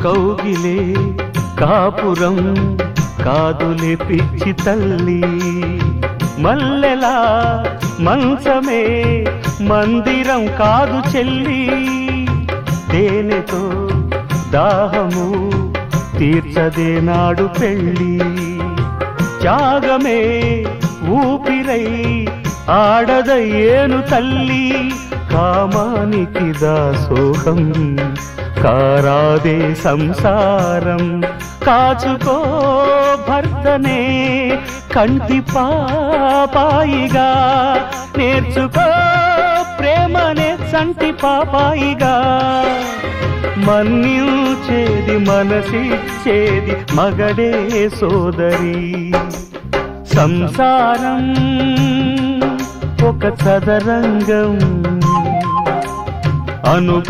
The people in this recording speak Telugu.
కౌగిలే కాపురం కాదులే పిచ్చి తల్లి, మల్లెలా మంచమే మందిరం కాదు చెల్లి, తేనెతో దాహము తీర్చదే నాడు పెళ్ళి, త్యాగమే ఊపిరై ఆడదయ్యేను తల్లి, కామానికి దాసోహం కారాదే సంసారం, కాచుకో భర్తనే కంటి పాపాయిగా, నేర్చుకో ప్రేమనే సంటి పాపాయిగా, మన్నించేది మనసిచ్చేది మగడే సోదరి, సంసారం ఒక చదరంగం అను